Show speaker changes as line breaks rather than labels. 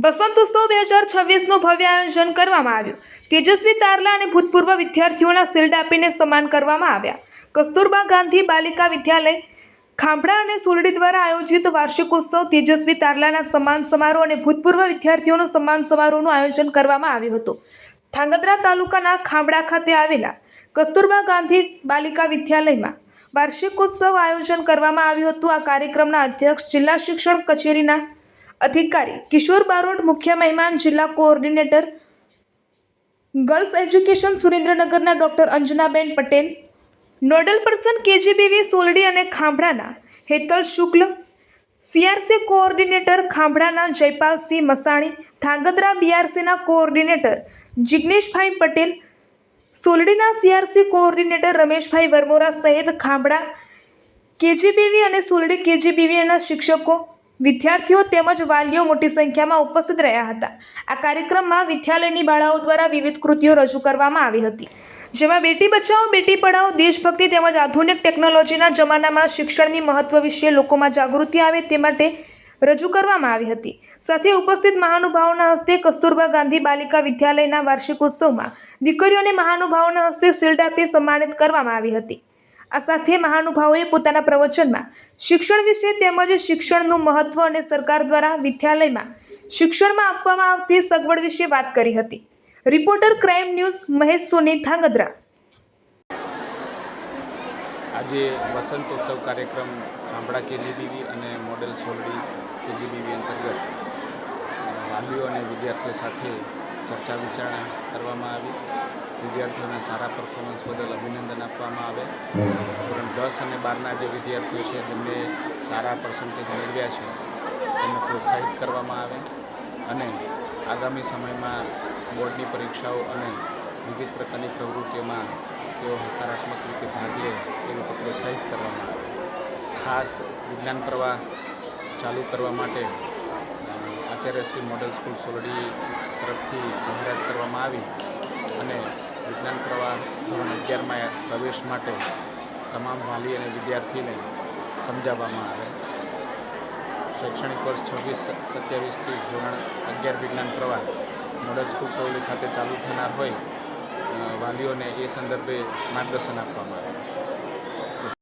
વસંતોત્સવ 2026નું ભવ્ય આયોજન કરવામાં આવ્યું। તેજસ્વી તારલા અને ભૂતપૂર્વ વિદ્યાર્થીઓના શિલ્ડ આપીને સન્માન કરવામાં આવ્યા। કસ્તુરબા ગાંધી બાલિકા વિદ્યાલય ખાંભડા અને સુરડી દ્વારા આયોજિત વાર્ષિકોત્સવ તેજસ્વી તારલાના સન્માન સમારોહ અને ભૂતપૂર્વ વિદ્યાર્થીઓના સન્માન સમારોહનું આયોજન કરવામાં આવ્યું હતું। ધાંગધ્રા તાલુકાના ખાંભડા ખાતે આવેલા કસ્તુરબા ગાંધી બાલિકા વિદ્યાલયમાં વાર્ષિકોત્સવ આયોજન કરવામાં આવ્યું હતું। આ કાર્યક્રમના અધ્યક્ષ જિલ્લા શિક્ષણ કચેરીના अधिकारी किशोर बारोट, मुख्य मेहमान जिला कोऑर्डिनेटर गर्ल्स एज्युकेशन सुरेन्द्रनगरना doctor Anjanaben Patel, nodal person KGBV Soldi અને ખાંભડાના હેતલ શુક્લ, सीआरसी कोऑर्डिनेटर ખાંભડાના જયપાલસિંહ મસાણી, ધાંગધ્રા બીઆરસીના કોઓર્ડિનેટર જિગ્નેશભાઈ પટેલ, સોલડીના सीआरसी कोऑर्डिनेटर રમેશભાઈ વરમોરા સહિત ખાંભડા કેજીબીવી અને સોલડી કેજીબીવીના શિક્ષકો, વિદ્યાર્થીઓ તેમજ વાલીઓ મોટી સંખ્યામાં ઉપસ્થિત રહ્યા હતા। આ કાર્યક્રમમાં વિદ્યાલયની બાળાઓ દ્વારા વિવિધ કૃતિઓ રજૂ કરવામાં આવી હતી, જેમાં બેટી બચાવો બેટી પઢાઓ, દેશભક્તિ તેમજ આધુનિક ટેકનોલોજીના જમાનામાં શિક્ષણની મહત્વ વિશે લોકોમાં જાગૃતિ આવે તે માટે રજૂ કરવામાં આવી હતી। સાથે ઉપસ્થિત મહાનુભાવોના હસ્તે કસ્તુરબા ગાંધી બાલિકા વિદ્યાલયના વાર્ષિકોત્સવમાં દીકરીઓને મહાનુભાવોના હસ્તે શિલ્ડ આપી સન્માનિત કરવામાં આવી હતી। આ સાથે મહાનુભાવોએ પોતાના પ્રવચનમાં શિક્ષણ વિશે તેમજ શિક્ષણનું મહત્વ અને સરકાર દ્વારા વિદ્યાલયમાં શિક્ષણમાં આપવામાં આવતી સગવડ વિશે વાત કરી હતી। રિપોર્ટર ક્રાઇમ ન્યૂઝ મહેશ સોની, ધાંગધ્રા।
આજે વસંતોત્સવ કાર્યક્રમ ખાંભડા કેજીબીવી અને મોડેલ સોલડી કેજીબીવી અંતર્ગત વાલીઓ અને વિદ્યાર્થીઓ સાથે ચર્ચા વિચારણા કરવામાં આવી। વિદ્યાર્થીઓના સારા પરફોર્મન્સ બદલ અભિનંદન આપવામાં આવે। ધોરણ 10 અને 12ના જે વિદ્યાર્થીઓ છે જેમને સારા પર્સન્ટેજ મેળવ્યા છે તેમને પ્રોત્સાહિત કરવામાં આવે અને આગામી સમયમાં બોર્ડની પરીક્ષાઓ અને વિવિધ પ્રકારની પ્રવૃત્તિઓમાં તેઓ હકારાત્મક રીતે ભાગ લે એ રીતે પ્રોત્સાહિત કરવામાં આવે। ખાસ વિજ્ઞાન પ્રવાહ ચાલુ કરવા માટે આચાર્યશ્રી મોડેલ સ્કૂલ સોલડી તરફથી જાહેરાત કરવામાં આવી અને વિજ્ઞાન પ્રવાહ ધોરણ 11માં પ્રવેશ માટે તમામ વાલી અને વિદ્યાર્થીને સમજાવવામાં આવે। શૈક્ષણિક વર્ષ 26-27થી ધોરણ 11 વિજ્ઞાન પ્રવાહ મોડેલ સ્કૂલ સોલડી ખાતે ચાલુ થનાર હોય વાલીઓને એ સંદર્ભે માર્ગદર્શન આપવામાં આવે।